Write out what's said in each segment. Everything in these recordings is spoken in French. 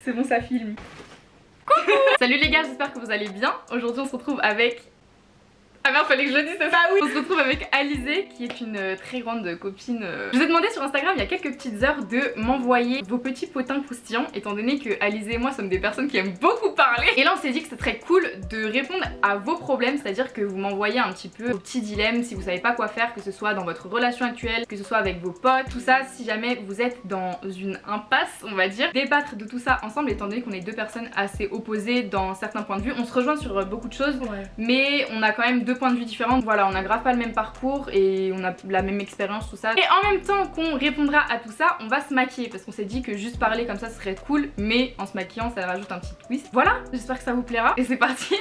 C'est bon, ça filme. Coucou. Salut les gars, j'espère que vous allez bien. Aujourd'hui on se retrouve avec... Ah merde, fallait que je le dise, c'est ça, oui. On se retrouve avec Alizé qui est une très grande copine. Je vous ai demandé sur Instagram il y a quelques petites heures de m'envoyer vos petits potins croustillants, étant donné que Alizé et moi sommes des personnes qui aiment beaucoup parler. Et là on s'est dit que c'est très cool de répondre à vos problèmes, c'est-à-dire que vous m'envoyez un petit peu vos petits dilemmes si vous savez pas quoi faire, que ce soit dans votre relation actuelle, que ce soit avec vos potes, tout ça. Si jamais vous êtes dans une impasse, on va dire, débattre de tout ça ensemble, étant donné qu'on est deux personnes assez opposées dans certains points de vue. On se rejoint sur beaucoup de choses, mais on a quand même deux points de vue différents. Voilà, on a grave pas le même parcours et on a la même expérience, tout ça. Et en même temps qu'on répondra à tout ça, on va se maquiller parce qu'on s'est dit que juste parler comme ça serait cool, mais en se maquillant ça rajoute un petit twist. Voilà, j'espère que ça vous plaira et c'est parti.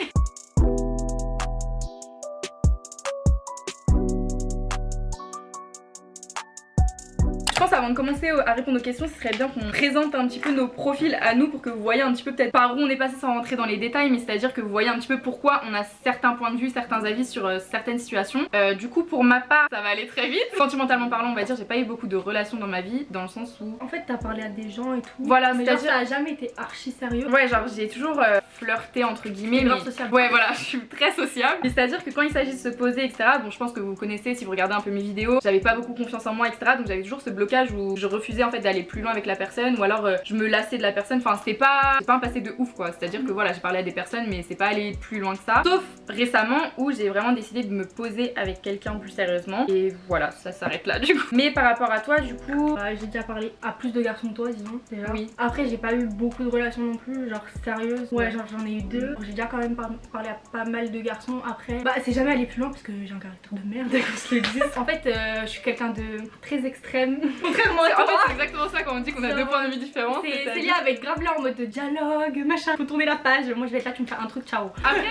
Je pense avant de commencer à répondre aux questions, ce serait bien qu'on présente un petit peu nos profils à nous pour que vous voyez un petit peu peut-être par où on est passé sans rentrer dans les détails, mais c'est à dire que vous voyez un petit peu pourquoi on a certains points de vue, certains avis sur certaines situations. Du coup pour ma part ça va aller très vite. Sentimentalement parlant on va dire j'ai pas eu beaucoup de relations dans ma vie, dans le sens où... En fait t'as parlé à des gens et tout. Voilà, mais genre ça a jamais été archi sérieux. Ouais, genre j'ai toujours flirté entre guillemets, mais... sociable. Ouais voilà, je suis très sociable. C'est à dire que quand il s'agit de se poser etc, bon je pense que vous connaissez si vous regardez un peu mes vidéos, j'avais pas beaucoup confiance en moi etc, donc j'avais toujours ce blocage où je refusais en fait d'aller plus loin avec la personne, ou alors je me lassais de la personne, enfin c'était pas un passé de ouf quoi, c'est à dire que voilà j'ai parlé à des personnes mais c'est pas aller plus loin que ça, sauf récemment où j'ai vraiment décidé de me poser avec quelqu'un plus sérieusement, et voilà ça s'arrête là du coup. Mais par rapport à toi du coup... j'ai déjà parlé à plus de garçons que toi disons déjà. Oui. Après j'ai pas eu beaucoup de relations non plus, genre sérieuses. Ouais, genre j'en ai eu deux. J'ai déjà quand même parlé à pas mal de garçons. Après bah c'est jamais allé plus loin parce que j'ai un caractère de merde qu'on se le dise. En fait je suis quelqu'un de très extrême. Contrairement à toi. En fait c'est exactement ça quand on dit qu'on a deux points de vue différents. C'est lié avec grave là en mode de dialogue, machin, faut tourner la page, moi je vais être là, tu me fais un truc, ciao. Après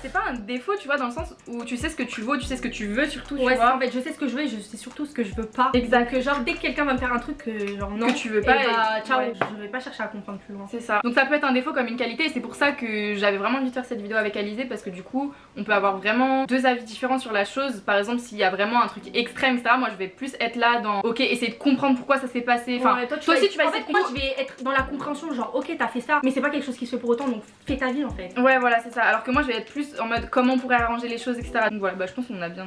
c'est pas un défaut tu vois, dans le sens où tu sais ce que tu vaux, tu sais ce que tu veux surtout, tu vois. En fait je sais ce que je veux et je sais surtout ce que je veux pas. Exact. Donc genre dès que quelqu'un va me faire un truc genre non, que tu veux pas, bah ciao, ouais. Je vais pas chercher à comprendre plus loin. C'est ça. Donc ça peut être un défaut comme une qualité, et c'est pour ça que j'avais vraiment envie de faire cette vidéo avec Alizé, parce que du coup on peut avoir vraiment deux avis différents sur la chose. Par exemple s'il y a vraiment un truc extrême etc, moi je vais plus être là dans ok essayer de comprendre pourquoi ça s'est passé. Enfin ouais, toi aussi tu vas essayer de comprendre. Moi je vais être dans la compréhension genre ok t'as fait ça mais c'est pas quelque chose qui se fait pour autant, donc fais ta vie en fait. Ouais voilà c'est ça, alors que moi je vais être plus en mode comment on pourrait arranger les choses etc. Donc voilà, bah je pense qu'on a bien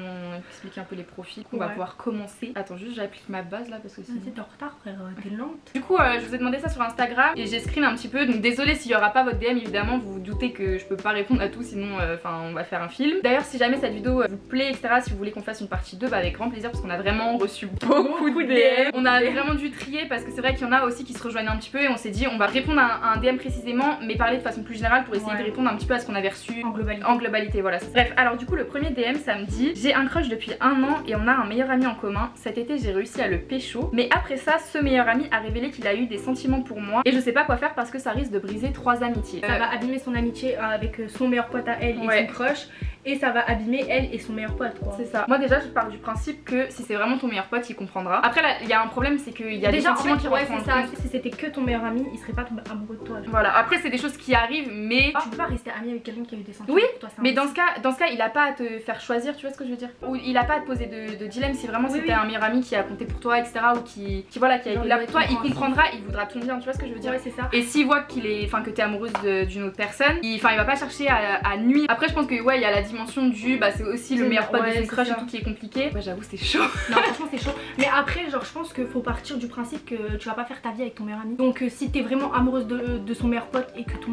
expliqué un peu les profils. On va pouvoir commencer. Attends juste j'applique ma base là parce que sinon... T'es en retard frère, t'es lente. Du coup je vous ai demandé ça sur Instagram et j'ai screen un petit peu, donc désolé s'il y aura pas votre DM évidemment, vous vous doutez que je peux pas répondre à tout sinon enfin on va faire un film. D'ailleurs si jamais cette vidéo vous plaît etc, si vous voulez qu'on fasse une partie 2 bah avec grand plaisir, parce qu'on a vraiment reçu beaucoup de DM. On a vraiment dû trier parce que c'est vrai qu'il y en a aussi qui se rejoignent un petit peu, et on s'est dit on va répondre à un DM précisément mais parler de façon plus générale pour essayer de répondre un petit peu à ce qu'on avait reçu en globalité voilà. Bref, alors du coup le premier DM ça me dit: j'ai un crush depuis 1 an et on a un meilleur ami en commun. Cet été j'ai réussi à le pécho, mais après ça ce meilleur ami a révélé qu'il a eu des sentiments pour moi et je sais pas quoi faire parce que ça risque de briser 3 amitiés. Ça va abîmer son amitié avec son meilleur pote à elle et son crush, et ça va abîmer elle et son meilleur pote quoi. C'est ça. Moi déjà je pars du principe que si c'est vraiment ton meilleur pote il comprendra. Après là il y a un problème, c'est qu'il y a des sentiments qui rentrent en compte. Si c'était que ton meilleur ami il serait pas tombé amoureux de toi. Voilà, après c'est des choses qui arrivent mais... Tu peux pas rester ami avec quelqu'un qui a eu des sentiments pour toi. Mais dans ce cas il a pas à te faire choisir, tu vois ce que je veux dire, ou il a pas à te poser de dilemme. Si vraiment c'était un meilleur ami qui a compté pour toi etc, ou qui voilà qui a été là pour toi, il comprendra, il voudra ton bien, tu vois ce que je veux dire. Ouais c'est ça. Et s'il voit qu'il est, enfin que t'es amoureuse d'une autre personne, il va pas chercher à nuire. Après je pense que ouais il y a la dimension du bah c'est aussi le meilleur pote de son crush et tout qui est compliqué. Ouais j'avoue c'est chaud. Non franchement c'est chaud. Mais après genre je pense qu'il faut partir du principe que tu vas pas faire ta vie avec ton meilleur ami. Donc si t'es vraiment amoureuse de son meilleur pote et que son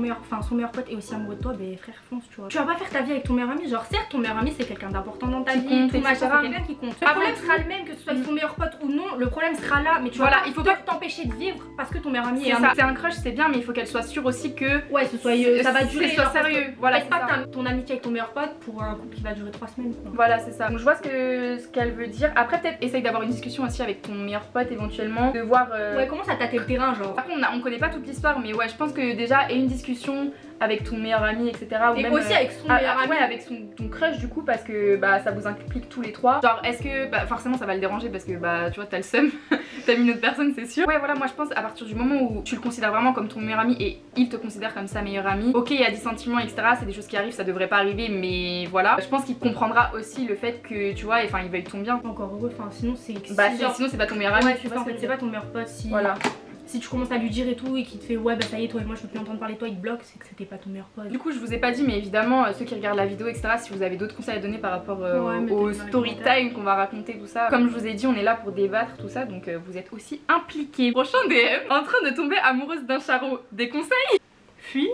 meilleur pote est aussi amoureux de toi, ben frère fonce tu vois. Tu vas pas faire ta vie avec ton meilleur ami, genre certes ton meilleur ami c'est quelqu'un d'important dans ta vie, tout machin, c'est quelqu'un qui compte. Le problème sera le même que ce soit ton meilleur pote ou non, le problème sera là, mais tu vois il faut pas t'empêcher de vivre parce que ton meilleur ami est c'est un crush, c'est bien mais il faut qu'elle soit sûre aussi que ça va durer, soit sérieux. Voilà, c'est pas ton amitié avec ton meilleur pote pour un couple qui va durer 3 semaines quoi. Voilà c'est ça. Donc je vois ce qu'elle veut dire. Après peut-être essaye d'avoir une discussion aussi avec ton meilleur pote éventuellement, de voir ouais comment ça tâter le terrain genre. Après on connaît pas toute l'histoire mais ouais je pense que déjà et une discussion avec ton meilleur ami etc, ou et même aussi avec son meilleur ami, ouais avec ton crush du coup, parce que bah ça vous implique tous les trois. Genre est-ce que bah forcément ça va le déranger parce que bah tu vois t'as le seum t'as mis une autre personne c'est sûr. Ouais voilà, moi je pense à partir du moment où tu le considères vraiment comme ton meilleur ami et il te considère comme sa meilleure amie, ok il y a des sentiments etc, c'est des choses qui arrivent, ça devrait pas arriver mais voilà, je pense qu'il comprendra aussi le fait que tu vois enfin il veuille ton bien. Encore heureux, enfin sinon c'est bah sinon c'est pas ton meilleur ami. Ouais c'est ça en fait, c'est pas ton meilleur pote si... Voilà. Si tu commences à lui dire et tout et qu'il te fait ouais bah ça y est toi et moi je peux plus entendre parler de toi, il te bloque, c'est que c'était pas ton meilleur pote. Du coup je vous ai pas dit mais évidemment ceux qui regardent la vidéo etc, si vous avez d'autres conseils à donner par rapport au story time qu'on va raconter tout ça, comme je vous ai dit on est là pour débattre tout ça, donc vous êtes aussi impliqués. Prochain DM, en train de tomber amoureuse d'un charreau, des conseils? Fuis.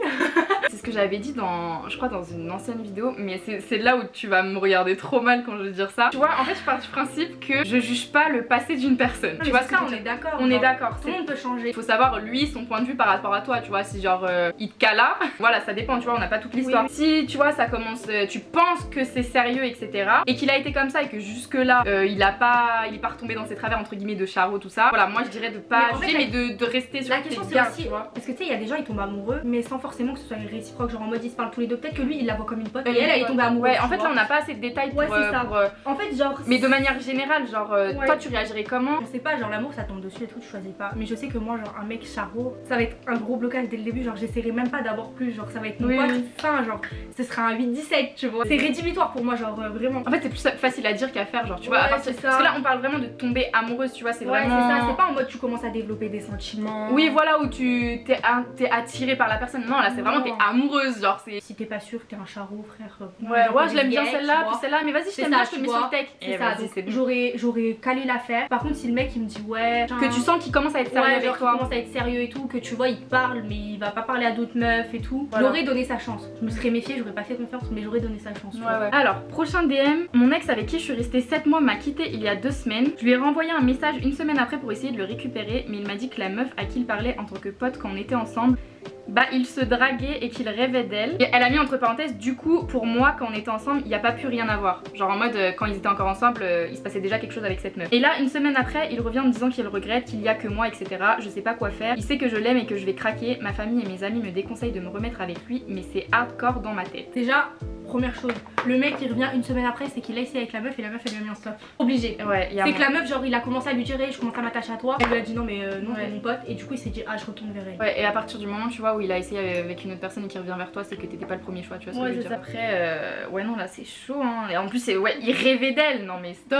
C'est ce que j'avais dit dans, je crois dans une ancienne vidéo, mais c'est là où tu vas me regarder trop mal quand je vais dire ça. Tu vois, en fait je pars du principe que je juge pas le passé d'une personne. Tu vois ce que on est d'accord. On est d'accord. Tout le monde peut changer. Il faut savoir lui son point de vue par rapport à toi, tu vois, si genre il te cala, voilà ça dépend, tu vois, on n'a pas toute l'histoire. Oui. Si tu vois ça commence, tu penses que c'est sérieux etc, et qu'il a été comme ça et que jusque là il est pas retombé dans ses travers entre guillemets de charreau tout ça, voilà moi je dirais de pas juger mais de rester sur la question c'est aussi, tu vois. Parce que tu sais il y a des gens ils tombent amoureux mais sans forcément que ce soit réciproque, genre en mode ils se parlent tous les deux, peut-être que lui il la voit comme une pote et elle est tombée amoureuse. Ouais en fait là on n'a pas assez de détails pour, en fait genre mais de manière générale genre toi tu réagirais comment? Je sais pas, genre l'amour ça tombe dessus et tout, tu choisis pas, mais je sais que moi genre un mec charreau ça va être un gros blocage dès le début, genre j'essaierai même pas d'avoir plus, genre ça va être mon pote fin, genre ce sera un 8-17 tu vois, c'est rédhibitoire pour moi genre vraiment. En fait c'est plus facile à dire qu'à faire genre tu vois, parce que là on parle vraiment de tomber amoureuse tu vois, c'est vraiment c'est ça, c'est pas en mode tu commences à développer des sentiments. Oui voilà où tu t'es attiré par la personne, non là c'est vraiment t'es amoureuse genre c'est. Si t'es pas sûr que t'es un charreau frère. Ouais je l'aime bien celle-là puis celle-là, mais vas-y je t'aime bien, je te mets sur le tech. C'est ça, j'aurais calé l'affaire. Par contre si le mec il me dit ouais que tu sens qu'il commence à être sérieux avec toi, qu'il commence à être sérieux et tout, que tu vois il te parle mais il va pas parler à d'autres meufs et tout, j'aurais donné sa chance. Je me serais méfiée, j'aurais pas fait confiance mais j'aurais donné sa chance. Alors prochain DM, mon ex avec qui je suis restée 7 mois m'a quitté il y a 2 semaines. Je lui ai renvoyé un message une semaine après pour essayer de le récupérer, mais il m'a dit que la meuf à qui il parlait en tant que pote quand on était ensemble, bah il se draguait et qu'il rêvait d'elle. Et elle a mis entre parenthèses du coup pour moi quand on était ensemble il n'y a pas pu rien avoir. Genre en mode quand ils étaient encore ensemble il se passait déjà quelque chose avec cette meuf. Et là une semaine après il revient en me disant qu'il regrette, qu'il y a que moi etc. Je sais pas quoi faire. Il sait que je l'aime et que je vais craquer. Ma famille et mes amis me déconseillent de me remettre avec lui mais c'est hardcore dans ma tête. Déjà première chose, le mec il revient une semaine après c'est qu'il a essayé avec la meuf et la meuf elle lui a mis en stop. Obligé. Ouais, c'est que la meuf genre il a commencé à lui dire je commence à m'attacher à toi. Elle lui a dit non mais non t'es mon pote et du coup il s'est dit ah je retourne vers elle. Ouais et à partir du moment tu vois où il a essayé avec une autre personne et qui revient vers toi c'est que t'étais pas le premier choix, tu vois ce que je veux dire. Après ouais non là c'est chaud hein. Et en plus c'est il rêvait d'elle, non mais stop.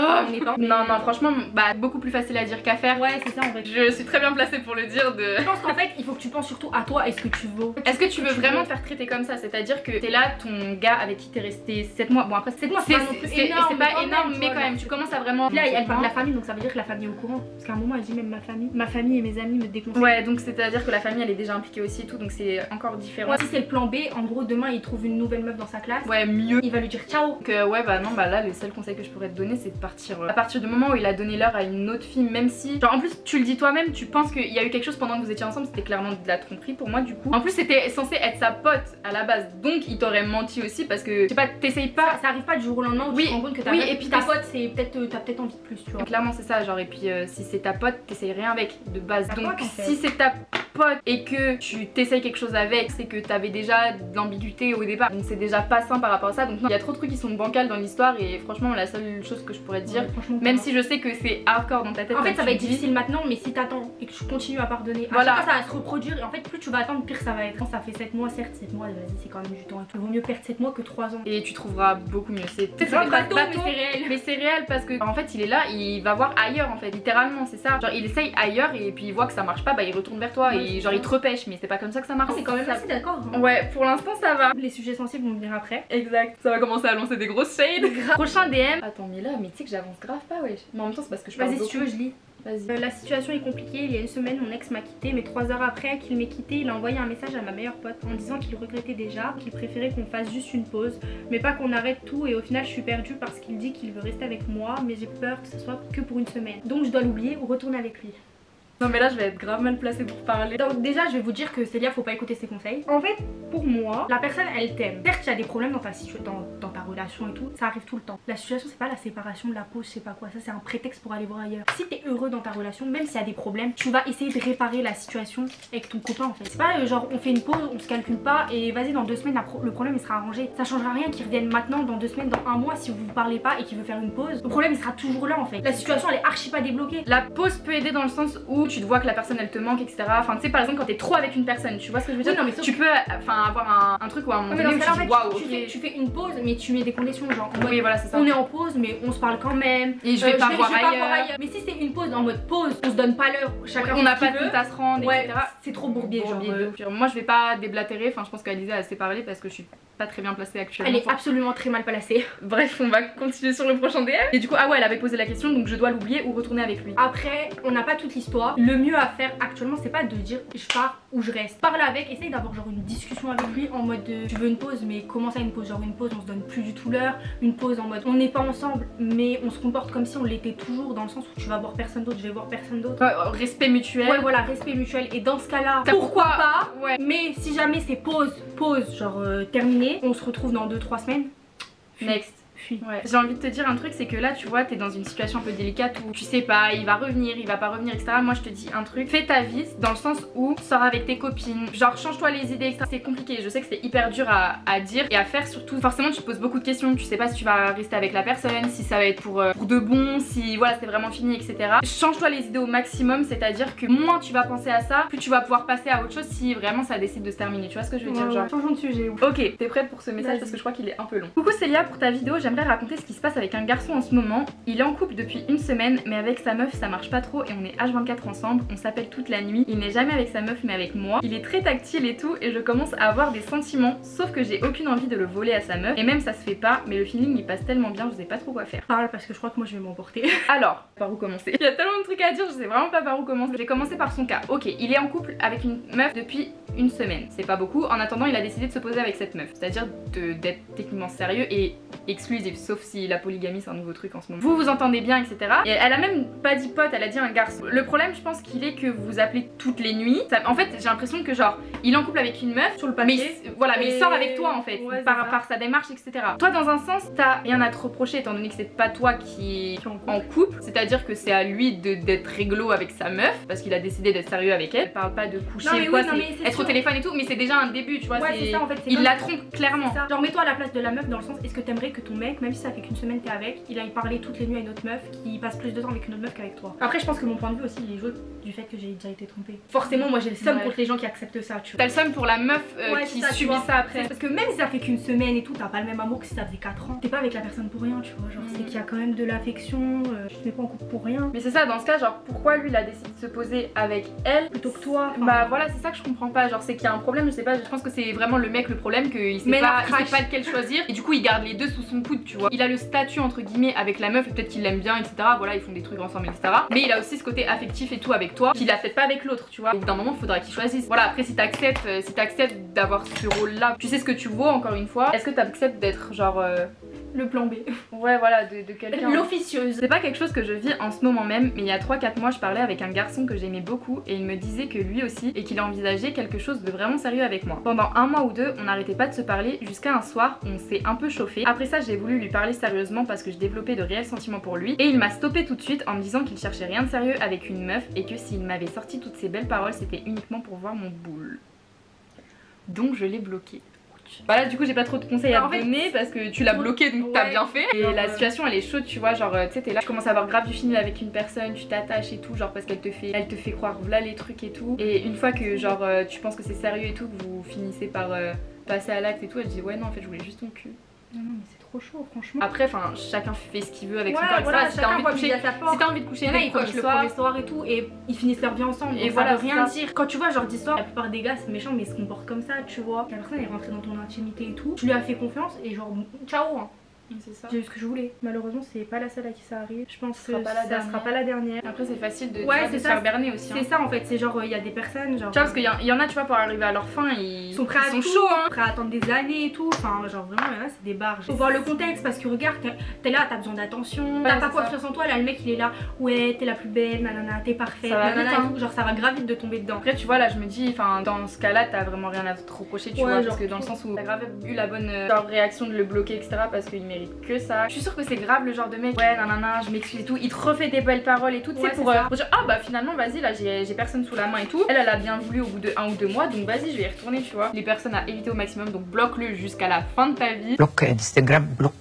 Non franchement bah beaucoup plus facile à dire qu'à faire. Ouais c'est ça en fait. Je suis très bien placée pour le dire de. Je pense qu'en fait il faut que tu penses surtout à toi et ce que tu veux. Est-ce que tu veux vraiment te faire traiter comme ça, c'est-à-dire que t'es là ton gars avec qui t'es resté 7 mois, bon après 7 mois c'est pas énorme mais quand même tu commences à vraiment. Là elle parle de la famille donc ça veut dire que la famille est au courant, parce qu'à un moment elle dit même ma famille et mes amis me déconseillent. Ouais donc c'est à dire que la famille elle est déjà impliquée aussi et tout donc c'est encore différent. Si c'est le plan B, en gros demain il trouve une nouvelle meuf dans sa classe, ouais mieux, il va lui dire ciao. Donc ouais bah non bah là le seul conseil que je pourrais te donner c'est de partir à partir du moment où il a donné l'heure à une autre fille, même si genre en plus tu le dis toi-même, tu penses qu'il y a eu quelque chose pendant que vous étiez ensemble, c'était clairement de la tromperie pour moi du coup. En plus c'était censé être sa pote à la base donc il t'aurait menti aussi parce que je sais pas t'essayes pas, ça arrive pas du jour au lendemain où tu te rends compte que ta et puis ta pote c'est peut-être t'as peut-être envie de plus tu vois. Clairement c'est ça genre et puis si c'est ta pote t'essayes rien avec de base, donc si c'est ta pote et que tu t'essayes quelque chose avec c'est que t'avais déjà de l'ambiguïté au départ, donc c'est déjà pas sain par rapport à ça. Donc il y a trop de trucs qui sont bancals dans l'histoire et franchement la seule chose que je pourrais te dire, même si je sais que c'est hardcore dans ta tête, en fait ça va être difficile maintenant mais si t'attends et que tu continues à pardonner, voilà ça va se reproduire et en fait plus tu vas attendre pire ça va être. Quand ça fait 7 mois certes 7 mois vas-y c'est quand même du temps, il vaut mieux perdre 7 mois que 3 ans et tu trouveras beaucoup mieux. C'est bateau mais c'est réel parce que en fait il est là, il va voir ailleurs en fait littéralement c'est ça, genre il essaye ailleurs et puis il voit que ça marche pas bah il retourne vers toi et genre il te repêche, mais c'est pas comme ça que ça marche. C'est quand même assez d'accord hein. Ouais pour l'instant ça va. Les sujets sensibles vont venir après. Exact, ça va commencer à lancer des grosses shades. Prochain DM. Attends mais là mais tu sais que j'avance grave pas wesh. Mais en même temps c'est parce que je parle beaucoup. Vas-y si tu veux je lis. La situation est compliquée, il y a une semaine mon ex m'a quitté mais 3 heures après qu'il m'ait quitté il a envoyé un message à ma meilleure pote en disant qu'il regrettait déjà, qu'il préférait qu'on fasse juste une pause mais pas qu'on arrête tout, et au final je suis perdue parce qu'il dit qu'il veut rester avec moi mais j'ai peur que ce soit que pour une semaine, donc je dois l'oublier ou retourner avec lui. Non mais là je vais être grave mal placée pour parler. Donc déjà je vais vous dire que Célia faut pas écouter ses conseils. En fait pour moi la personne elle t'aime. Certes tu as des problèmes dans ta situation, dans ta relation et tout, ça arrive tout le temps. La situation c'est pas la séparation, la pause, je sais pas quoi, ça c'est un prétexte pour aller voir ailleurs. Si t'es heureux dans ta relation, même s'il y a des problèmes, tu vas essayer de réparer la situation avec ton copain en fait. C'est pas genre on fait une pause, on se calcule pas et vas-y dans 2 semaines le problème il sera arrangé. Ça changera rien qu'il revienne maintenant, dans 2 semaines, dans 1 mois si vous vous parlez pas et qu'il veut faire une pause. Le problème il sera toujours là en fait. La situation elle est archi pas débloquée. La pause peut aider dans le sens où tu te vois que la personne elle te manque, etc. Enfin, tu sais, par exemple, quand t'es trop avec une personne, tu vois ce que je veux dire? Oui, non, mais tu peux avoir un truc où à un moment donné où tu dis waouh, tu fais une pause, mais tu mets des conditions, genre en mode, oui, voilà, c'est ça. on est en pause, mais on se parle quand même. Et je vais pas voir ailleurs. Mais si c'est une pause en mode pause, on se donne pas l'heure, chacun on n'a pas de compte à se rendre, ouais, etc. C'est trop bourbier, genre. Moi, je vais pas déblatérer, enfin, je pense qu'Alizée a assez parlé parce que je suis pas très bien placée actuellement. Elle est absolument très mal placée. Bref, on va continuer sur le prochain DM. Et du coup, ah ouais, elle avait posé la question, donc je dois l'oublier ou retourner avec lui. Après, on n'a pas toute l'histoire. Le mieux à faire actuellement, c'est pas de dire je pars ou je reste. Parle avec, essaye d'avoir genre une discussion avec lui en mode tu veux une pause, mais comment ça une pause? Genre une pause, on se donne plus du tout l'heure. Une pause en mode on n'est pas ensemble, mais on se comporte comme si on l'était toujours, dans le sens où tu vas voir personne d'autre, je vais voir personne d'autre. Respect mutuel. Ouais, voilà, respect mutuel. Et dans ce cas-là, pourquoi pas? Ouais. Mais si jamais c'est pause, genre terminé, on se retrouve dans 2-3 semaines. Next. Ouais. J'ai envie de te dire un truc, c'est que là tu vois t'es dans une situation un peu délicate où tu sais pas, il va revenir, il va pas revenir, etc. Moi je te dis un truc, fais ta vie dans le sens où sors avec tes copines, genre change-toi les idées, etc. C'est compliqué, je sais que c'est hyper dur à dire et à faire, surtout forcément tu te poses beaucoup de questions, tu sais pas si tu vas rester avec la personne, si ça va être pour de bon, si voilà c'est vraiment fini, etc. Change-toi les idées au maximum, c'est-à-dire que moins tu vas penser à ça, plus tu vas pouvoir passer à autre chose si vraiment ça décide de se terminer, tu vois ce que je veux dire, genre. Changeons de sujet. Ok, t'es prête pour ce message parce que je crois qu'il est un peu long. Coucou Célia, pour ta vidéo j'aimerais raconter ce qui se passe avec un garçon en ce moment. Il est en couple depuis une semaine, mais avec sa meuf ça marche pas trop et on est H24 ensemble, on s'appelle toute la nuit. Il n'est jamais avec sa meuf mais avec moi. Il est très tactile et tout et je commence à avoir des sentiments, sauf que j'ai aucune envie de le voler à sa meuf et même ça se fait pas, mais le feeling il passe tellement bien, je sais pas trop quoi faire. Parle parce que je crois que moi je vais m'emporter. Alors, par où commencer? Il y a tellement de trucs à dire, je sais vraiment pas par où commencer. Je vais commencer par son cas. Ok, il est en couple avec une meuf depuis une semaine, c'est pas beaucoup. En attendant il a décidé de se poser avec cette meuf, c'est à dire d'être techniquement sérieux et exclusif, sauf si la polygamie c'est un nouveau truc en ce moment. Vous vous entendez bien, etc. Et elle a même pas dit pote, elle a dit un garçon. Le problème je pense qu'il est que vous vous appelez toutes les nuits. En fait j'ai l'impression que genre il est en couple avec une meuf sur le papier, mais voilà, mais il sort avec toi en fait, ouais, par sa démarche, etc. Toi dans un sens t'as rien à te reprocher étant donné que c'est pas toi qui est en couple, c'est à dire que c'est à lui d'être réglo avec sa meuf parce qu'il a décidé d'être sérieux avec elle. Elle parle pas de coucher ou quoi, c'est être au téléphone et tout, mais c'est déjà un début, tu vois. Ouais, c'est ça en fait. Il la trompe clairement. Genre mets-toi à la place de la meuf dans le sens, est-ce que t'aimerais que ton mec, même si ça fait qu'une semaine t'es avec, il aille parler toutes les nuits à une autre meuf qui passe plus de temps avec une autre meuf qu'avec toi? Après je pense que mon point de vue aussi il est joué du fait que j'ai déjà été trompée. Forcément moi j'ai le seum contre les gens qui acceptent ça, tu vois. T'as le seum pour la meuf qui subit ça après. Parce que même si ça fait qu'une semaine et tout, t'as pas le même amour que si ça faisait 4 ans. T'es pas avec la personne pour rien, tu vois. Genre c'est qu'il y a quand même de l'affection, tu te mets pas en couple pour rien. Mais c'est ça, dans ce cas, genre pourquoi lui il a décidé de se poser avec elle plutôt que toi? Bah voilà, c'est ça que je comprends pas. Genre c'est qu'il y a un problème, je sais pas, je pense que c'est vraiment le mec le problème, qu'il sait pas lequel choisir et du coup il garde les deux sous son coude, tu vois. Il a le statut entre guillemets avec la meuf et peut-être qu'il l'aime bien, etc. Voilà, ils font des trucs ensemble, etc. Mais il a aussi ce côté affectif et tout avec toi qu'il a peut-être pas avec l'autre, tu vois. Au bout d'un moment il faudra qu'il choisisse. Voilà, après si t'acceptes d'avoir ce rôle là, tu sais ce que tu vaux encore une fois, est-ce que t'acceptes d'être genre le plan B? Ouais voilà, de quelqu'un. L'officieuse. C'est pas quelque chose que je vis en ce moment même, mais il y a 3-4 mois je parlais avec un garçon que j'aimais beaucoup et il me disait que lui aussi et qu'il envisageait quelque chose de vraiment sérieux avec moi. Pendant un mois ou deux on n'arrêtait pas de se parler jusqu'à un soir on s'est un peu chauffé. Après ça j'ai voulu lui parler sérieusement parce que je développais de réels sentiments pour lui et il m'a stoppé tout de suite en me disant qu'il cherchait rien de sérieux avec une meuf et que s'il m'avait sorti toutes ces belles paroles c'était uniquement pour voir mon boule. Donc je l'ai bloqué. Voilà, du coup j'ai pas trop de conseils à te donner parce que tu l'as bloqué donc t'as bien fait. Et la situation elle est chaude, tu vois, genre tu sais t'es là, tu commences à avoir grave du film avec une personne, tu t'attaches et tout, genre parce qu'elle te fait croire voilà les trucs et tout. Et une fois que genre tu penses que c'est sérieux et tout, que vous finissez par passer à l'acte et tout, elle dit ouais non en fait je voulais juste ton cul. Non mais c'est trop chaud franchement. Après enfin chacun fait ce qu'il veut avec son corps, voilà, si t'as envie de coucher ils cochent le premier soir et tout et ils finissent leur vie ensemble et voilà, rien dire. Quand tu vois genre d'histoire, la plupart des gars c'est méchant mais ils se comportent comme ça, tu vois. La personne est rentrée dans ton intimité et tout, tu lui as fait confiance et genre ciao hein. C'est ça. J'ai eu ce que je voulais. Malheureusement, c'est pas la seule à qui ça arrive. Je pense que ça sera pas la dernière. Après, c'est facile de se faire berner aussi. C'est ça en fait. C'est genre, il y a des personnes. Genre, tu vois, parce qu'il y en a, tu vois, pour arriver à leur fin, ils sont chauds, hein. Prêts à attendre des années et tout. Enfin, genre vraiment, il y en a, c'est des barges. Faut voir le contexte parce que regarde, t'es là, t'as besoin d'attention. T'as pas confiance en toi. Là, le mec, il est là. Ouais, t'es la plus belle, nanana, t'es parfaite. Genre, ça va grave vite de tomber dedans. Après, tu vois, là, je me dis, enfin, dans ce cas-là, t'as vraiment rien à te reprocher, tu vois. Parce que dans le sens où t'as grave eu la bonne réaction de le bloquer, etc. Parce qu'il mérite que ça. Je suis sûre que c'est grave le genre de mec, ouais nanana je m'excuse et tout, il te refait des belles paroles et tout, tu sais, pour dire ah bah finalement vas-y là j'ai personne sous la main et tout. Elle a bien voulu au bout de 1 ou 2 mois donc vas-y je vais y retourner, tu vois. Les personnes à éviter au maximum donc bloque-le jusqu'à la fin de ta vie. Bloque Instagram, bloque.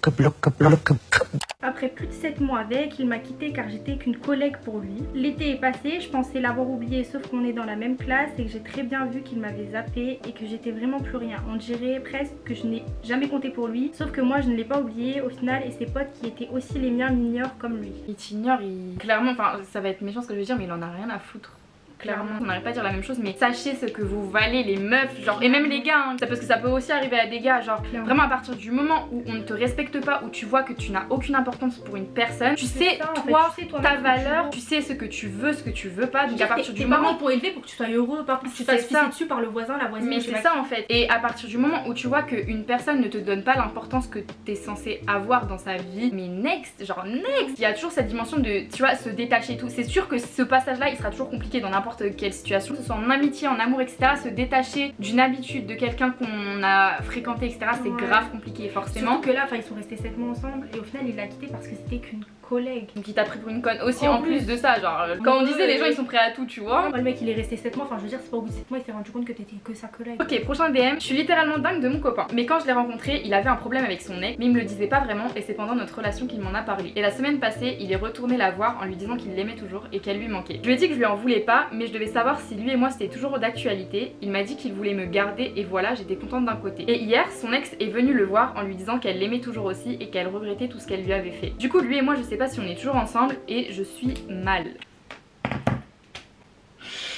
Après plus de 7 mois avec, il m'a quitté car j'étais qu'une collègue pour lui. L'été est passé, je pensais l'avoir oublié sauf qu'on est dans la même classe et que j'ai très bien vu qu'il m'avait zappé et que j'étais vraiment plus rien. On dirait presque que je n'ai jamais compté pour lui, sauf que moi je ne l'ai pas oublié au final et ses potes qui étaient aussi les miens m'ignorent comme lui. Il t'ignore, clairement, enfin ça va être méchant ce que je vais dire mais il en a rien à foutre. Clairement, on n'arrive pas à dire la même chose, mais sachez ce que vous valez, les meufs, genre, et même les gars, hein, parce que ça peut aussi arriver à des gars, genre, vraiment à partir du moment où on ne te respecte pas, où tu vois que tu n'as aucune importance pour une personne, tu sais, ça, toi, tu sais ta valeur, tu sais ce que tu veux pas, donc à partir du moment. Tes parents t'ont élevé pour que tu sois heureux, pas pour que tu te fasses pisser dessus par le voisin, la voisine. Mais c'est ça en fait, et à partir du moment où tu vois qu'une personne ne te donne pas l'importance que t'es censé avoir dans sa vie, mais next, genre next, il y a toujours cette dimension de, tu vois, se détacher et tout. C'est sûr que ce passage-là, il sera toujours compliqué dans n'importe quelle situation, que ce soit en amitié, en amour, etc. Se détacher d'une habitude, de quelqu'un qu'on a fréquenté, etc. C'est grave compliqué forcément. Surtout que là, ils sont restés 7 mois ensemble et au final il l'a quitté parce que c'était qu'une collègue. Donc il t'a pris pour une conne aussi en plus de ça, genre quand on disait les gens ils sont prêts à tout, tu vois. Le mec il est resté 7 mois, enfin je veux dire c'est pas au bout de 7 mois il s'est rendu compte que t'étais que sa collègue. Ok, prochain DM, je suis littéralement dingue de mon copain. Mais quand je l'ai rencontré, il avait un problème avec son ex, mais il me le disait pas vraiment et c'est pendant notre relation qu'il m'en a parlé. Et la semaine passée, il est retourné la voir en lui disant qu'il l'aimait toujours et qu'elle lui manquait. Je lui ai dit que je lui en voulais pas, mais je devais savoir si lui et moi c'était toujours d'actualité. Il m'a dit qu'il voulait me garder et voilà, j'étais contente d'un côté. Et hier, son ex est venu le voir en lui disant qu'elle l'aimait toujours aussi et qu'elle regrettait tout ce qu'elle lui avait fait. Du coup, lui et moi, je sais pas si on est toujours ensemble et je suis mal.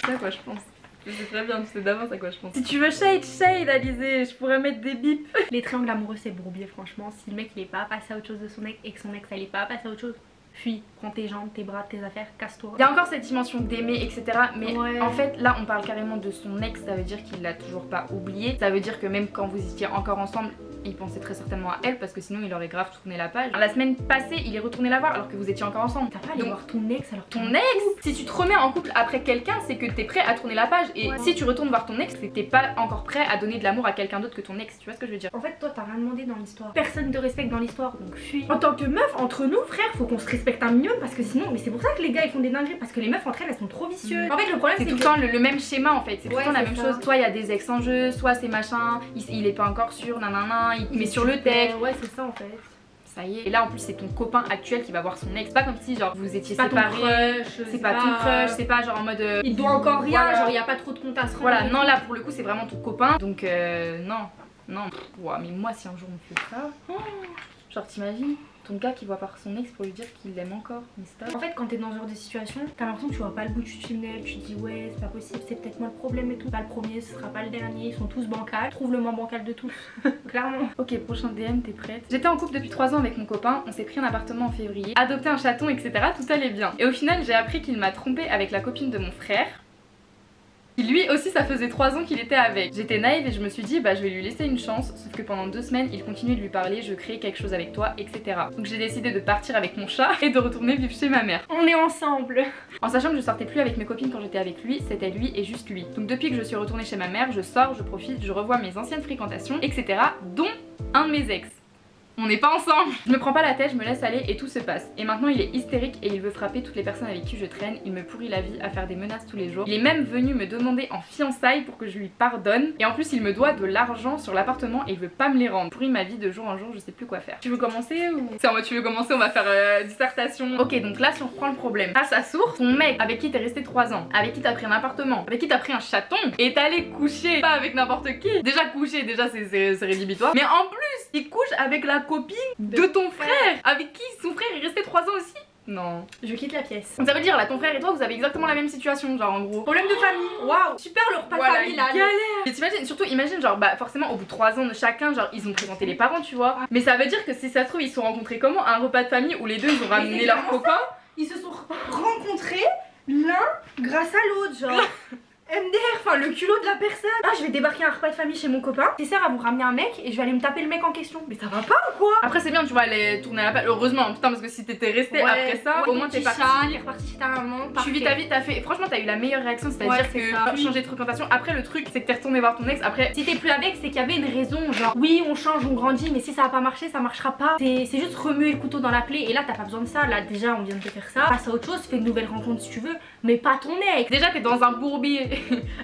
C'est à quoi je pense. Je sais très bien, tu sais d'avance à quoi je pense. Si tu veux shade, Alizé, je pourrais mettre des bips. Les triangles amoureux c'est bourbier franchement. Si le mec il est pas passé à autre chose de son ex et que son ex elle est pas passé à autre chose, fuis, prends tes jambes, tes bras, tes affaires, casse-toi. Il y a encore cette dimension d'aimer, etc. Mais en fait, là, on parle carrément de son ex. Ça veut dire qu'il l'a toujours pas oublié. Ça veut dire que même quand vous étiez encore ensemble, il pensait très certainement à elle parce que sinon il aurait grave tourné la page. La semaine passée, il est retourné la voir alors que vous étiez encore ensemble. T'as pas allé voir ton ex alors ton ex. Si tu te remets en couple après quelqu'un, c'est que t'es prêt à tourner la page. Et si tu retournes voir ton ex, c'est que t'es pas encore prêt à donner de l'amour à quelqu'un d'autre que ton ex. Tu vois ce que je veux dire? En fait, toi, t'as rien demandé dans l'histoire. Personne te respecte dans l'histoire, donc fuis. En tant que meuf, entre nous, frère, faut qu'on se respecte un minimum parce que sinon, mais c'est pour ça que les gars ils font des dingueries parce que les meufs entre elles, elles sont trop vicieuses. En fait, le problème c'est tout le temps le même schéma en fait. C'est tout le temps la même chose. Soit il y a des ex en jeu, soit c'est machin, il est pas encore sûr, nanana, il met sur le texte. Ouais, c'est ça en fait. Ça y est. Et là en plus c'est ton copain actuel qui va voir son ex. C'est pas comme si genre vous étiez séparés. C'est pas ton crush, c'est pas genre en mode il doit encore rien, genre il y a pas trop de compte à se rendre. Voilà, non là pour le coup c'est vraiment ton copain. Donc non. Ouah, mais moi si un jour on me fait ça, genre t'imagines ton gars qui voit par son ex pour lui dire qu'il l'aime encore, mais stop. En fait quand t'es dans ce genre de situation, t'as l'impression que tu vois pas le bout du tunnel, tu te dis ouais c'est pas possible, c'est peut-être moi le problème et tout. Pas le premier, ce sera pas le dernier, ils sont tous bancals, trouve le moins bancal de tous, clairement. Ok, prochain DM, t'es prête? J'étais en couple depuis 3 ans avec mon copain, on s'est pris un appartement en février, adopté un chaton, etc. Tout allait bien. Et au final j'ai appris qu'il m'a trompé avec la copine de mon frère. Lui aussi ça faisait 3 ans qu'il était avec. J'étais naïve et je me suis dit bah je vais lui laisser une chance. Sauf que pendant 2 semaines il continuait de lui parler, je crée quelque chose avec toi, etc. Donc j'ai décidé de partir avec mon chat et de retourner vivre chez ma mère. On est ensemble. En sachant que je sortais plus avec mes copines quand j'étais avec lui, c'était lui et juste lui. Donc depuis que je suis retournée chez ma mère, je sors, je profite, je revois mes anciennes fréquentations, etc. Dont un de mes ex. On n'est pas ensemble. Je me prends pas la tête, je me laisse aller et tout se passe. Et maintenant il est hystérique et il veut frapper toutes les personnes avec qui je traîne. Il me pourrit la vie à faire des menaces tous les jours. Il est même venu me demander en fiançailles pour que je lui pardonne. Et en plus il me doit de l'argent sur l'appartement et il veut pas me les rendre. Pourrit ma vie de jour en jour, je sais plus quoi faire. Tu veux commencer ou... C'est en mode tu veux commencer, on va faire dissertation. Ok, donc là si on reprend le problème. À sa source, ton mec avec qui t'es resté 3 ans, avec qui t'as pris un appartement, avec qui t'as pris un chaton, est allé coucher pas avec n'importe qui. Déjà coucher, déjà c'est rédhibitoire. Mais en plus, il couche avec la copine de ton frère, avec qui son frère est resté 3 ans aussi. Non. Je quitte la pièce. Ça veut dire là, ton frère et toi vous avez exactement la même situation, genre en gros. Problème de famille. Waouh, super le repas de famille là. Galère. Et t'imagines, surtout imagine genre bah forcément au bout de 3 ans de chacun, genre ils ont présenté les parents tu vois. Mais ça veut dire que si ça se trouve ils se sont rencontrés comment? Un repas de famille où les deux ils ont ramené leurs copains. Ils se sont rencontrés l'un grâce à l'autre genre. MDR, enfin le culot de la personne. Ah je vais débarquer un repas de famille chez mon copain. Tes sœurs à vous ramener un mec et je vais aller me taper le mec en question. Mais ça va pas ou quoi? Après c'est bien tu vois aller tourner à la page. Heureusement putain parce que si t'étais resté après ça au moins t'es parti. T'es reparti chez ta maman. Tu vis ta vie, t'as fait. Franchement t'as eu la meilleure réaction, c'est-à-dire que changer de fréquentation. Après le truc c'est que t'es retourné voir ton ex. Après si t'es plus avec c'est qu'il y avait une raison. Genre oui on change, on grandit mais si ça a pas marché ça marchera pas. C'est juste remuer le couteau dans la plaie et là t'as pas besoin de ça. Là déjà on vient de te faire ça. Passe à autre chose, fais une nouvelle rencontre si tu veux. Mais pas ton ex. Déjà t'es dans un bourbier.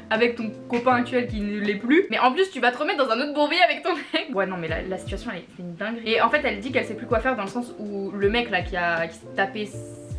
avec ton copain actuel qui ne l'est plus, mais en plus tu vas te remettre dans un autre bourbier avec ton mec. Ouais non mais la situation c'est une dinguerie. Et en fait elle dit qu'elle sait plus quoi faire dans le sens où le mec là qui s'est tapé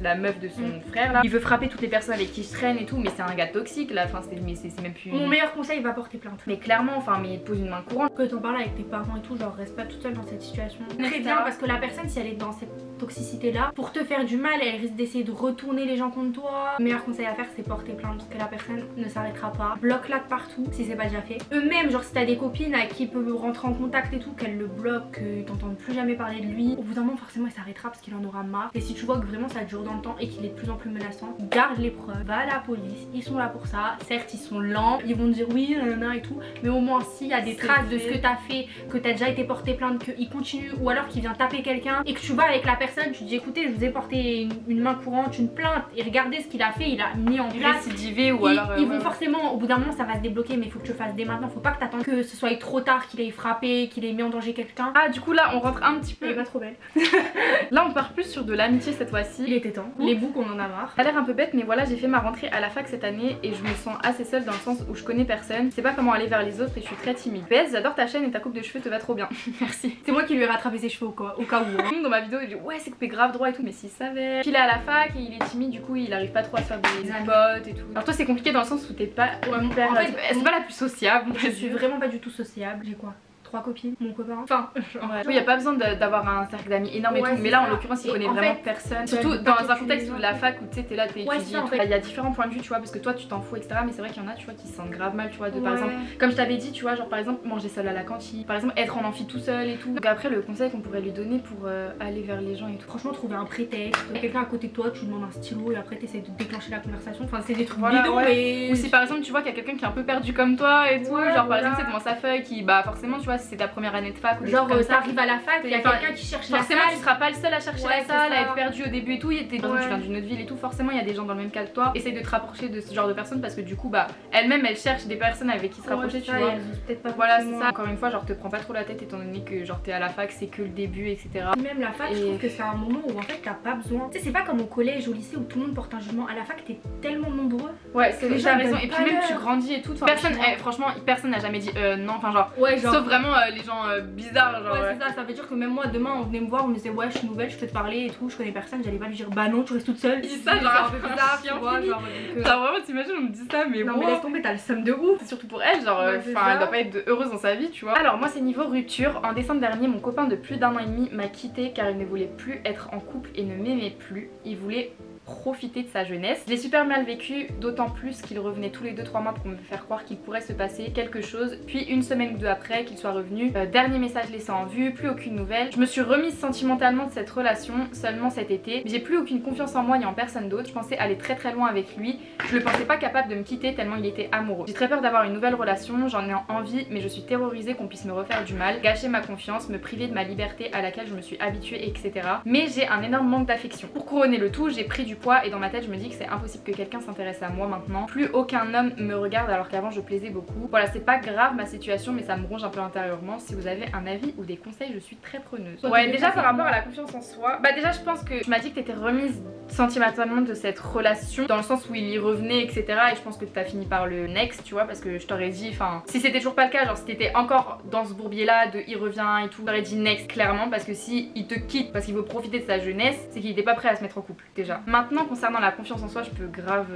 la meuf de son frère là, il veut frapper toutes les personnes avec qui je traîne et tout, mais c'est un gars toxique là, enfin c'est même plus... Mon meilleur conseil, va porter plainte. Mais clairement, enfin mais il te pose une main courante. Que t'en parles avec tes parents et tout, genre reste pas toute seule dans cette situation. Très bien, parce que la personne, si elle est dans cette toxicité là, pour te faire du mal, elle risque d'essayer de retourner les gens contre toi. Le meilleur conseil à faire, c'est porter plainte, parce que la personne ne s'arrêtera pas. Bloque-la de partout si c'est pas déjà fait. Eux-mêmes, genre si t'as des copines avec qui peuvent rentrer en contact et tout, qu'elles le bloquent, que t'entends plus jamais parler de lui, au bout d'un moment forcément il s'arrêtera parce qu'il en aura marre. Et si tu vois que vraiment ça dure dans le temps et qu'il est de plus en plus menaçant, garde les preuves, va à la police, ils sont là pour ça. Certes ils sont lents, ils vont te dire oui nanana et tout, mais au moins s'il y a des traces de ce que t'as fait, que t'as déjà été porté plainte, qu'il continue, ou alors qu'il vient taper quelqu'un et que tu vas avec la personne, tu dis écoutez je vous ai porté une main courante, une plainte, et regardez ce qu'il a fait, il a mis en place, récidivé, ou alors ils vont forcément, au bout d'un moment ça va se débloquer, mais il faut que tu le fasses dès maintenant, faut pas que t'attendes que ce soit trop tard, qu'il ait frappé, qu'il ait mis en danger quelqu'un. Ah du coup là on rentre un petit peu. Elle est pas trop belle. Là on part plus sur de l'amitié cette fois-ci. Il était temps, les boucs on en a marre. Ça a l'air un peu bête mais voilà, j'ai fait ma rentrée à la fac cette année et je me sens assez seule dans le sens où je connais personne, je sais pas comment aller vers les autres et je suis très timide. Bess, j'adore ta chaîne et ta coupe de cheveux te va trop bien. Merci. C'est moi qui lui ai rattrapé ses cheveux au cas où. Hein. Dans ma vidéo il dit ouais c'est coupé grave droit et tout, mais s'il savait. Puis il est à la fac et il est timide, du coup il arrive pas trop à se faire des potes et tout. Alors toi c'est compliqué dans le sens où t'es pas hyper... En fait, c'est pas la plus sociable. Je suis vraiment pas du tout sociable. J'ai quoi, 3 copines, mon copain. Enfin, il n'y a pas besoin d'avoir un cercle d'amis énorme et tout, mais là en l'occurrence il connaît vraiment personne. Surtout dans un contexte où la fac où tu sais t'es là, t'es étudié, il y a différents points de vue tu vois, parce que toi tu t'en fous etc, mais c'est vrai qu'il y en a tu vois qui se sentent grave mal tu vois, de par exemple, comme je t'avais dit tu vois, genre par exemple manger seul à la cantine, par exemple être en amphi tout seul et tout. Donc après le conseil qu'on pourrait lui donner pour aller vers les gens et tout, franchement trouver un prétexte, quelqu'un à côté de toi, tu lui demandes un stylo et après t'essayes de déclencher la conversation, enfin c'est des trucs bidons mais... Ou si par exemple tu vois qu'il y a quelqu'un qui est un peu perdu comme toi et tout, genre par exemple c'est devant sa feuille qui bah forcément tu vois si c'est ta première année de fac ou genre t'arrives à la fac, il y a quelqu'un qui cherche la salle. Forcément tu seras pas le seul à chercher la salle, à être perdu au début et tout, tu viens d'une autre ville et tout, forcément il y a des gens dans le même cas que toi. Essaye de te rapprocher de ce genre de personnes parce que du coup bah elle-même elle cherche des personnes avec qui se rapprocher tu vois. Voilà c'est ça, encore une fois genre te prends pas trop la tête étant donné que genre t'es à la fac, c'est que le début etc. Même la fac je trouve que c'est un moment où en fait t'as pas besoin, tu sais c'est pas comme au collège, au lycée où tout le monde porte un jugement, à la fac t'es tellement nombreux. Ouais c'est déjà raison, et puis même tu grandis et tout, personne, franchement personne n'a jamais dit non, enfin genre sauf vraiment les gens bizarres genre. Ouais c'est ça veut dire que même moi demain on venait me voir, on me disait ouais je suis nouvelle, je peux te parler et tout, je connais personne, j'allais pas lui dire bah non tu restes toute seule. Il dit ça genre un peu bizarre tu vois, genre vraiment t'imagines on me dit ça mais non mais laisse tomber, t'as le seum de ouf. Surtout pour elle genre, enfin elle doit pas être heureuse dans sa vie tu vois. Alors moi c'est niveau rupture, en décembre dernier mon copain de plus d'1 an et demi m'a quitté car il ne voulait plus être en couple et ne m'aimait plus, il voulait profiter de sa jeunesse. Je l'ai super mal vécu, d'autant plus qu'il revenait tous les 2-3 mois pour me faire croire qu'il pourrait se passer quelque chose, puis une semaine ou deux après qu'il soit revenu, dernier message laissé en vue, plus aucune nouvelle. Je me suis remise sentimentalement de cette relation seulement cet été, mais j'ai plus aucune confiance en moi ni en personne d'autre. Je pensais aller très très loin avec lui, je le pensais pas capable de me quitter tellement il était amoureux. J'ai très peur d'avoir une nouvelle relation, j'en ai envie mais je suis terrorisée qu'on puisse me refaire du mal, gâcher ma confiance, me priver de ma liberté à laquelle je me suis habituée etc. Mais j'ai un énorme manque d'affection. Pour couronner le tout, j'ai pris du poids et dans ma tête je me dis que c'est impossible que quelqu'un s'intéresse à moi maintenant. Plus aucun homme me regarde alors qu'avant je plaisais beaucoup. Voilà c'est pas grave ma situation mais ça me ronge un peu intérieurement. Si vous avez un avis ou des conseils je suis très preneuse. Ouais déjà par rapport à la confiance en soi, bah déjà je pense que tu m'as dit que t'étais remise sentimentalement de cette relation dans le sens où il y revenait etc, et je pense que t'as fini par le next tu vois, parce que je t'aurais dit, enfin si c'était toujours pas le cas, genre si t'étais encore dans ce bourbier là de il revient et tout, j'aurais dit next clairement, parce que si il te quitte parce qu'il veut profiter de sa jeunesse c'est qu'il était pas prêt à se mettre en couple déjà. Maintenant concernant la confiance en soi je peux grave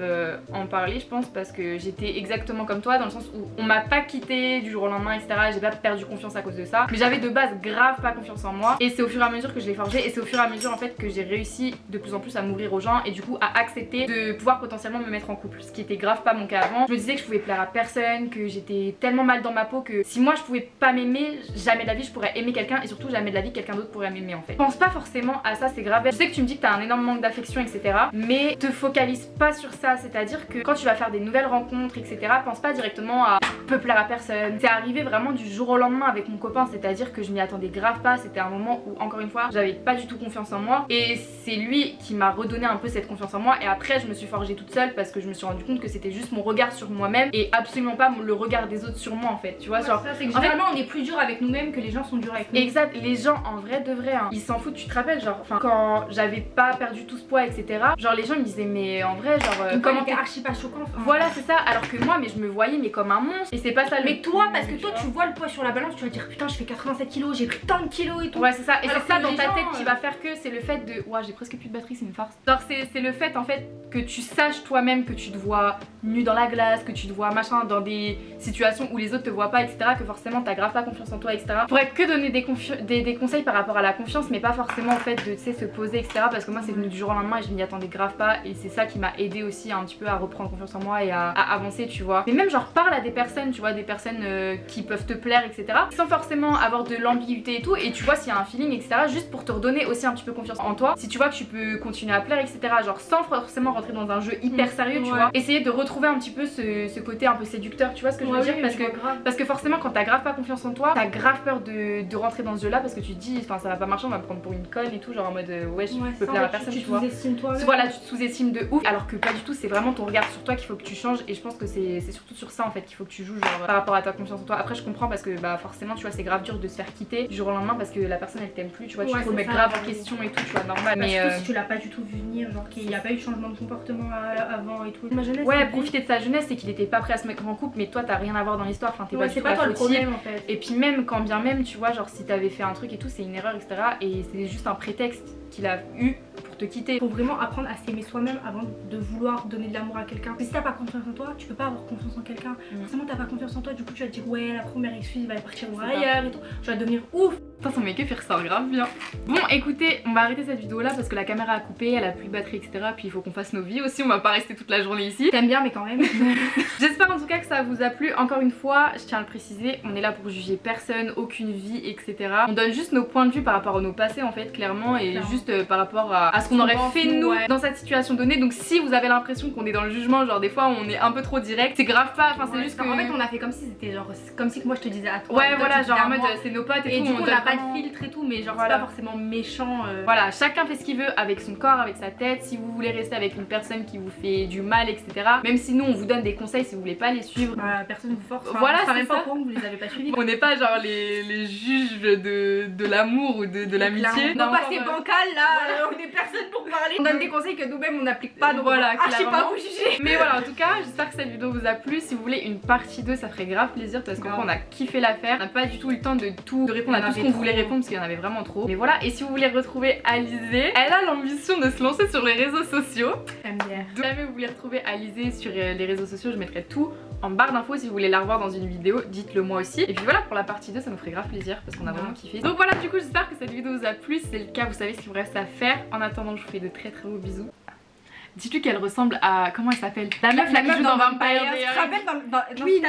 en parler je pense, parce que j'étais exactement comme toi dans le sens où on m'a pas quitté du jour au lendemain etc, j'ai pas perdu confiance à cause de ça, mais j'avais de base grave pas confiance en moi et c'est au fur et à mesure que je l'ai forgé et c'est au fur et à mesure en fait que j'ai réussi de plus en plus à m'ouvrir aux gens et du coup à accepter de pouvoir potentiellement me mettre en couple, ce qui était grave pas mon cas avant. Je me disais que je pouvais plaire à personne, que j'étais tellement mal dans ma peau que si moi je pouvais pas m'aimer, jamais de la vie je pourrais aimer quelqu'un et surtout jamais de la vie quelqu'un d'autre pourrait m'aimer en fait. Pense pas forcément à ça, c'est grave. Je sais que tu me dis que t'as un énorme manque d'affection etc, mais te focalise pas sur ça, c'est à dire que quand tu vas faire des nouvelles rencontres etc, pense pas directement à peux plaire à personne. C'est arrivé vraiment du jour au lendemain avec mon copain, c'est-à-dire que je m'y attendais grave pas. C'était un moment où, encore une fois, j'avais pas du tout confiance en moi et c'est lui qui m'a redonné un peu cette confiance en moi. Et après je me suis forgée toute seule parce que je me suis rendu compte que c'était juste mon regard sur moi-même et absolument pas le regard des autres sur moi en fait, tu vois. Genre, ça, c'est que généralement on est plus dur avec nous-mêmes que les gens sont durs avec nous. Exact, les gens en vrai de vrai, hein, ils s'en foutent. Tu te rappelles, genre, enfin, quand j'avais pas perdu tout ce poids, etc. Genre, les gens ils me disaient, mais en vrai, genre, comment t'es archi pas choquant. Enfin. Voilà, c'est ça. Alors que moi, mais je me voyais, mais comme un monstre. Et c'est pas ça. Mais toi, parce que toi, tu vois le poids sur la balance, tu vas dire putain, je fais 87 kilos, j'ai pris tant de kilos et tout. Ouais, c'est ça. Et c'est ça dans ta gens, tête qui va faire que c'est le fait de. Ouah, j'ai presque plus de batterie, c'est une farce. Genre, c'est le fait en fait que tu saches toi-même que tu te vois nu dans la glace, que tu te vois machin dans des situations où les autres te voient pas, etc. Que forcément t'as grave pas confiance en toi, etc. Je pourrais que donner des conseils par rapport à la confiance, mais pas forcément au fait de, tu sais, se poser, etc. Parce que moi, c'est venu du jour au lendemain et je m'y attendais grave pas. Et c'est ça qui m'a aidé aussi un petit peu à reprendre confiance en moi et à avancer, tu vois. Mais même, genre, parle à des personnes, tu vois, des personnes qui peuvent te plaire, etc. Sans forcément avoir de l'ambiguïté et tout. Et tu vois, s'il y a un feeling, etc. Juste pour te redonner aussi un petit peu confiance en toi. Si tu vois que tu peux continuer à plaire, etc. Genre, sans forcément rentrer dans un jeu hyper sérieux, tu vois. Essayer de retrouver un petit peu ce côté un peu séducteur, tu vois ce que je veux dire, parce que forcément, quand t'as grave pas confiance en toi, t'as grave peur de rentrer dans ce jeu là parce que tu te dis, enfin, ça va pas marcher, on va me prendre pour une conne et tout, genre en mode ouais, je peux plaire à personne, tu vois. Voilà, tu te sous-estimes de ouf, alors que pas du tout, c'est vraiment ton regard sur toi qu'il faut que tu changes. Et je pense que c'est surtout sur ça en fait qu'il faut que tu joues, genre par rapport à ta confiance en toi. Après, je comprends parce que bah forcément, tu vois, c'est grave dur de se faire quitter du jour au lendemain parce que la personne elle t'aime plus, tu vois, tu te remets grave en question et tout, tu vois, normal. Mais si tu l'as pas du tout vu venir, genre qu'il n'y a pas eu de changement de comportement avant et tout. Ma jeunesse, ouais, profiter de sa jeunesse, c'est qu'il était pas prêt à se mettre en couple, mais toi t'as rien à voir dans l'histoire, enfin t'es pas du tout pas toi le problème en fait. Et puis même quand bien même, tu vois, genre si t'avais fait un truc et tout, c'est une erreur, etc. Et c'est juste un prétexte qu'il a eu pour te quitter. Faut vraiment apprendre à s'aimer soi-même avant de vouloir donner de l'amour à quelqu'un. Si t'as pas confiance en toi, tu peux pas avoir confiance en quelqu'un. Forcément t'as pas confiance en toi, du coup tu vas te dire ouais, la première excuse va partir voir ailleurs et tout. Tu vas devenir ouf. Putain, son make-up il ressort grave bien. Bon, écoutez, on va arrêter cette vidéo là parce que la caméra a coupé, elle a plus de batterie, etc. Puis il faut qu'on fasse nos vies aussi, on va pas rester toute la journée ici. T'aimes bien, mais quand même. J'espère en tout cas que ça vous a plu. Encore une fois, je tiens à le préciser, on est là pour juger personne, aucune vie, etc. On donne juste nos points de vue par rapport à nos passés en fait, clairement, et juste par rapport à ce qu'on aurait fait nous dans cette situation donnée. Donc si vous avez l'impression qu'on est dans le jugement, genre des fois on est un peu trop direct, c'est grave pas, enfin c'est juste que... En fait on a fait comme si c'était genre, comme si que moi je te disais à toi. Ouais voilà, genre en mode c'est nos potes et tout. Du coup on a pas de filtre et tout, mais genre c'est pas forcément méchant. Voilà, chacun fait ce qu'il veut avec son corps, avec sa tête. Si vous voulez rester avec une personne qui vous fait du mal, etc. Même si nous on vous donne des conseils, si vous voulez pas les suivre, bah personne vous force. Voilà, c'est même pas au courant que vous les avez pas suivis. On n'est pas genre les juges de l'amour ou de l'amitié. Non, pas c'est bancal là, on est personne pour parler. On donne des conseils que nous-mêmes on n'applique pas, donc voilà, je sais pas vous juger. Mais voilà, en tout cas, j'espère que cette vidéo vous a plu. Si vous voulez une partie 2, ça ferait grave plaisir parce qu'on a kiffé l'affaire. On n'a pas du tout eu le temps de répondre à tout ce qu'on voulait répondre parce qu'il y en avait vraiment trop. Mais voilà, et si vous voulez retrouver Alizée, elle a l'ambition de se lancer sur les réseaux sociaux. Si jamais vous voulez retrouver Alizée sur les réseaux sociaux, je mettrai tout en barre d'infos. Si vous voulez la revoir dans une vidéo, dites-le moi aussi. Et puis voilà, pour la partie 2, ça nous ferait grave plaisir parce qu'on a vraiment kiffé. Donc voilà, du coup, j'espère que cette vidéo vous a plu. Si c'est le cas, vous savez ce qu'il vous reste à faire. En attendant, je vous fais de très gros bisous. Dis-tu qu'elle ressemble à... Comment elle s'appelle? La meuf qui joue dans Vampire. Tu te rappelles oui,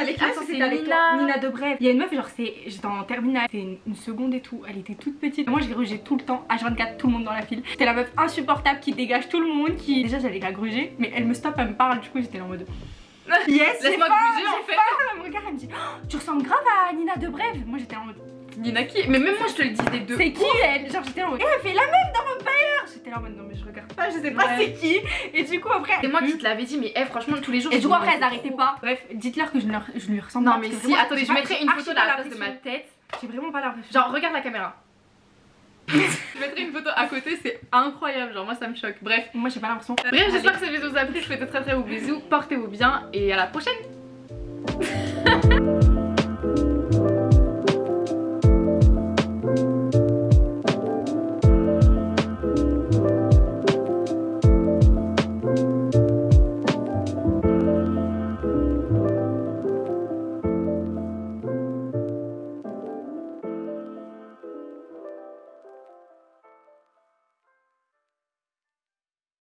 c'est Nina Dobrev. Il y a une meuf, genre j'étais en terminale, c'était une seconde et tout, elle était toute petite. Moi je grugeais tout le temps, H24 tout le monde dans la file. C'était la meuf insupportable qui dégage tout le monde, qui... Déjà j'allais la gruger, mais elle me stoppe, elle me parle, du coup j'étais là en mode... Yes, laisse-moi gruger en fait. Elle me regarde, elle me dit oh, tu ressembles grave à Nina Dobrev. Moi j'étais en mode... Nina qui? Mais même moi je te le disais de... C'est qui elle? Genre j'étais en mode... Et elle fait la meuf dans Vampire. J'étais là en mode non mais je regarde pas, je sais pas c'est qui. Et du coup après... C'est moi qui te l'avais dit mais franchement tous les jours... Et du coup après elles arrêtaient pas. Bref, dites-leur que je lui ressemble pas. Non mais si, attendez, je mettrai une photo de la place de ma tête. J'ai vraiment pas l'impression. Genre regarde la caméra. Je mettrai une photo à côté, c'est incroyable, genre moi ça me choque. Bref, moi j'ai pas l'impression. Bref, j'espère que cette vidéo vous a plu, je vous fais de très gros bisous, portez-vous bien et à la prochaine.